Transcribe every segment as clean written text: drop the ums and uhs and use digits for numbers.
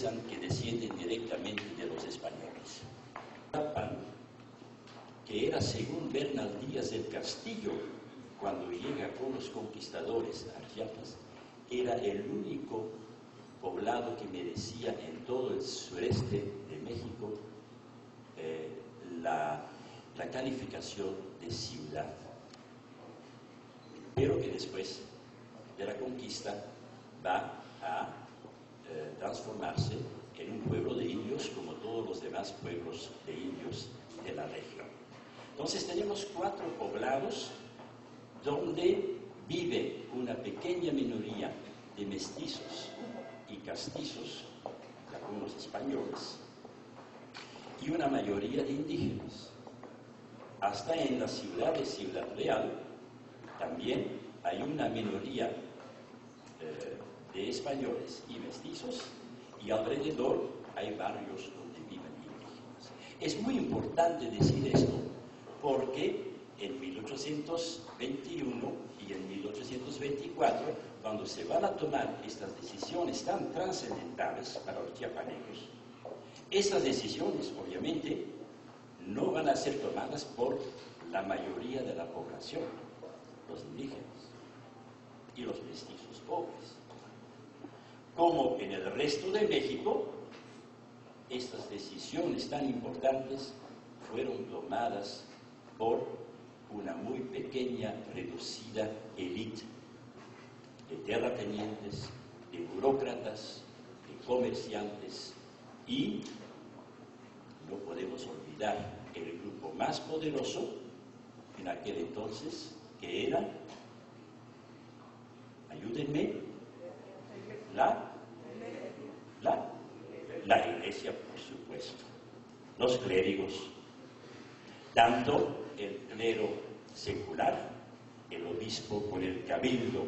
piensan que descienden directamente de los españoles. Que era, según Bernal Díaz del Castillo, cuando llega con los conquistadores a Chiapas, era el único poblado que merecía en todo el sureste de México la calificación de ciudad, pero que después de la conquista va a transformarse en un pueblo de indios como todos los demás pueblos de indios de la región. Entonces tenemos 4 poblados donde vive una pequeña minoría de mestizos y castizos, algunos españoles, y una mayoría de indígenas. Hasta en la ciudad de Ciudad Real también hay una minoría de españoles y mestizos, y alrededor hay barrios donde viven indígenas. Es muy importante decir esto porque en 1821 y en 1824, cuando se van a tomar estas decisiones tan trascendentales para los chiapanecos, estas decisiones obviamente no van a ser tomadas por la mayoría de la población, los indígenas y los mestizos pobres. Como en el resto de México, estas decisiones tan importantes fueron tomadas por una muy pequeña, reducida élite de terratenientes, de burócratas, de comerciantes, y no podemos olvidar el grupo más poderoso en aquel entonces, que era, ayúdenme, la Iglesia, por supuesto, los clérigos, tanto el clero secular, el obispo con el cabildo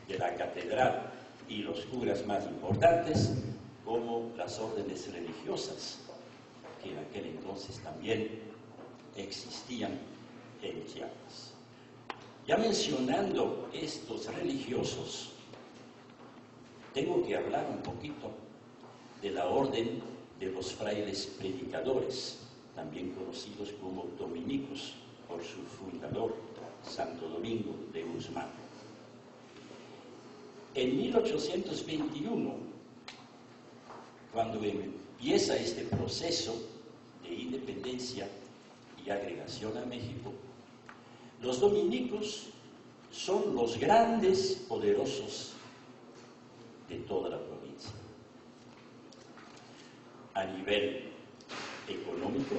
de la catedral y los curas más importantes, como las órdenes religiosas, que en aquel entonces también existían en Chiapas. Ya mencionando estos religiosos, tengo que hablar un poquito de la orden de los frailes predicadores, también conocidos como dominicos, por su fundador, Santo Domingo de Guzmán. En 1821, cuando empieza este proceso de independencia y agregación a México, los dominicos son los grandes poderosos de toda la provincia. A nivel económico,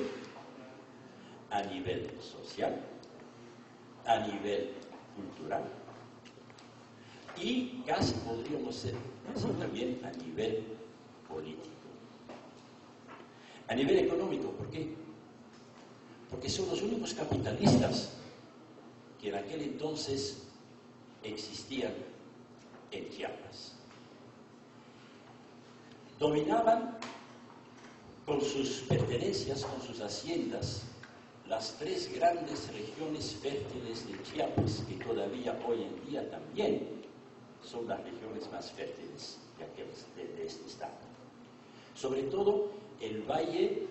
a nivel social, a nivel cultural y casi podríamos decir también a nivel político. A nivel económico, ¿por qué? Porque son los únicos capitalistas que en aquel entonces existían en Chiapas. Dominaban con sus pertenencias, con sus haciendas, las 3 grandes regiones fértiles de Chiapas, que todavía hoy en día también son las regiones más fértiles de este estado. Sobre todo el valle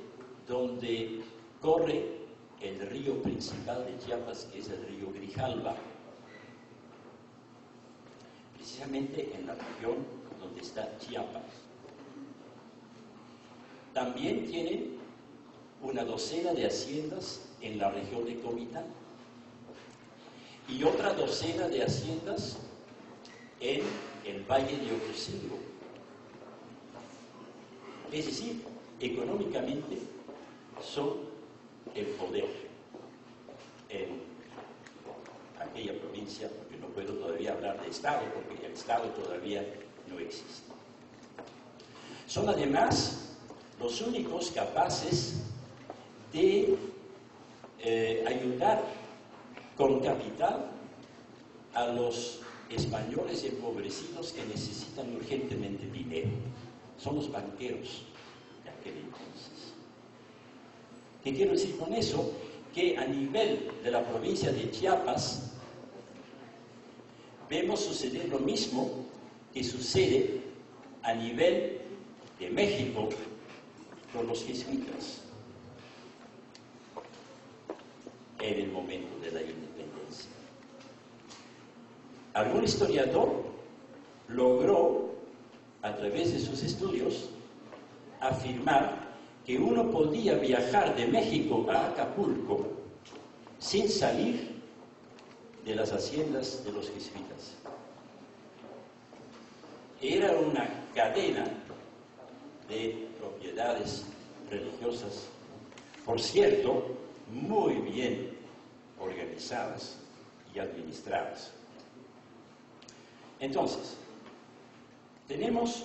donde corre el río principal de Chiapas, que es el río Grijalva, precisamente en la región donde está Chiapas. También tienen una docena de haciendas en la región de Comitán y otra docena de haciendas en el valle de Ocosingo. Es decir, económicamente son el poder en aquella provincia, porque no puedo todavía hablar de Estado, porque el Estado todavía no existe. Son además los únicos capaces de ayudar con capital a los españoles empobrecidos que necesitan urgentemente dinero. Son los banqueros de aquel entonces. ¿Qué quiero decir con eso? Que a nivel de la provincia de Chiapas vemos suceder lo mismo que sucede a nivel de México con los jesuitas en el momento de la independencia. Algún historiador logró, a través de sus estudios, afirmar que uno podía viajar de México a Acapulco sin salir de las haciendas de los jesuitas. Era una cadena de propiedades religiosas, por cierto, muy bien organizadas y administradas. Entonces, tenemos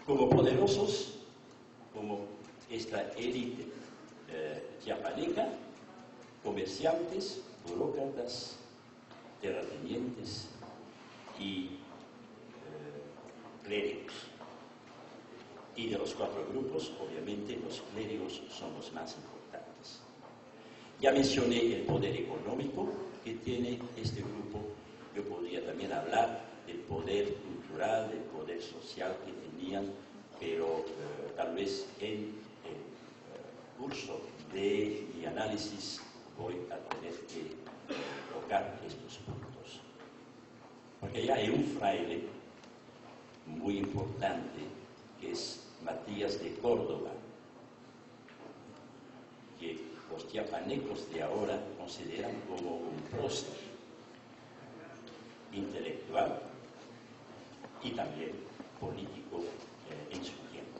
como poderosos, como esta élite chiapaneca, comerciantes, burócratas, terratenientes y clérigos. Y de los cuatro grupos, obviamente, los clérigos son los más importantes. Ya mencioné el poder económico que tiene este grupo. Yo podría también hablar del poder cultural, del poder social que tenían, pero tal vez en el curso de mi análisis voy a tener que tocar estos puntos. Porque ya hay un fraile muy importante que es Matías de Córdoba, que los chiapanecos de ahora consideran como un prócer intelectual y también político en su tiempo.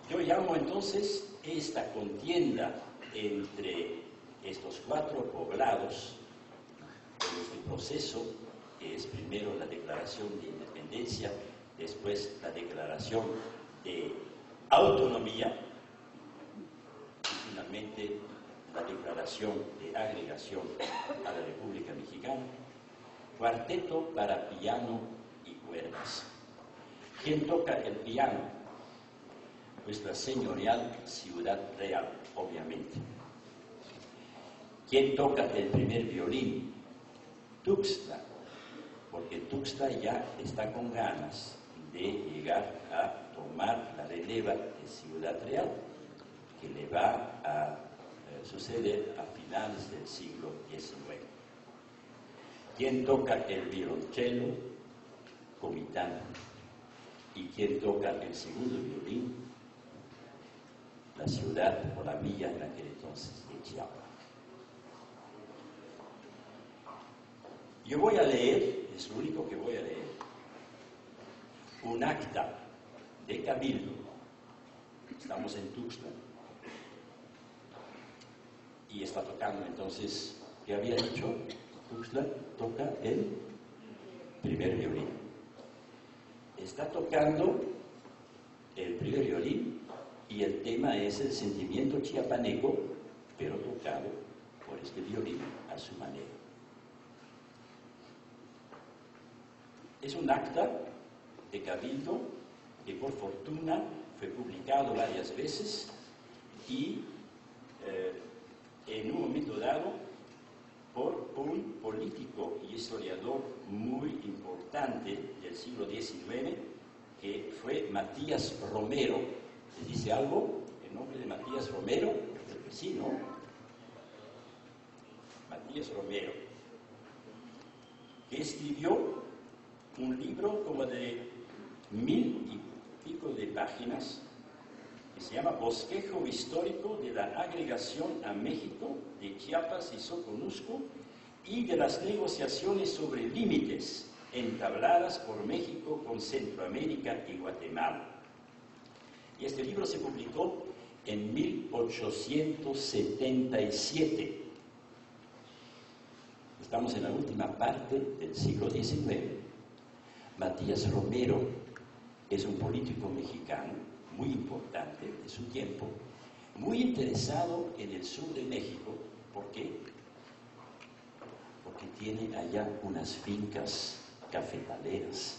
Yo llamo entonces esta contienda entre estos cuatro poblados en este proceso, que es primero la declaración de independencia, después la declaración de autonomía y finalmente la declaración de agregación a la República Mexicana, cuarteto para piano y cuerdas. ¿Quién toca el piano? Nuestra señorial Ciudad Real, obviamente. ¿Quién toca el primer violín? Tuxtla, porque Tuxtla ya está con ganas de llegar a tomar la releva de Ciudad Real, que le va a suceder a finales del siglo XIX. ¿Quién toca el violonchelo? Comitán. ¿Y quién toca el segundo violín? La ciudad o la villa en aquel entonces de Chiapas. Yo voy a leer, es lo único que voy a leer, un acta de cabildo. Estamos en Tuxtla. Y está tocando entonces, ¿qué había dicho? Tuxtla toca el primer violín. Está tocando el primer violín y el tema es el sentimiento chiapaneco, pero tocado por este violín a su manera. Es un acta de cabildo que por fortuna fue publicado varias veces y en un momento dado por un político y historiador muy importante del siglo XIX, que fue Matías Romero. ¿Les dice algo el nombre de Matías Romero? El vecino. Matías Romero, que escribió un libro como de 1000 y pico de páginas, que se llama Bosquejo Histórico de la Agregación a México de Chiapas y Soconusco y de las negociaciones sobre límites entabladas por México con Centroamérica y Guatemala. Y este libro se publicó en 1877. Estamos en la última parte del siglo XIX. Matías Romero es un político mexicano muy importante de su tiempo, muy interesado en el sur de México. ¿Por qué? Porque tiene allá unas fincas cafetaleras.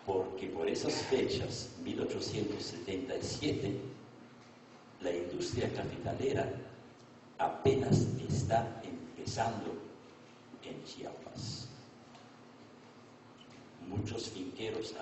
Porque por esas fechas, 1877, la industria cafetalera apenas está empezando en Chiapas. Muy muchos finqueros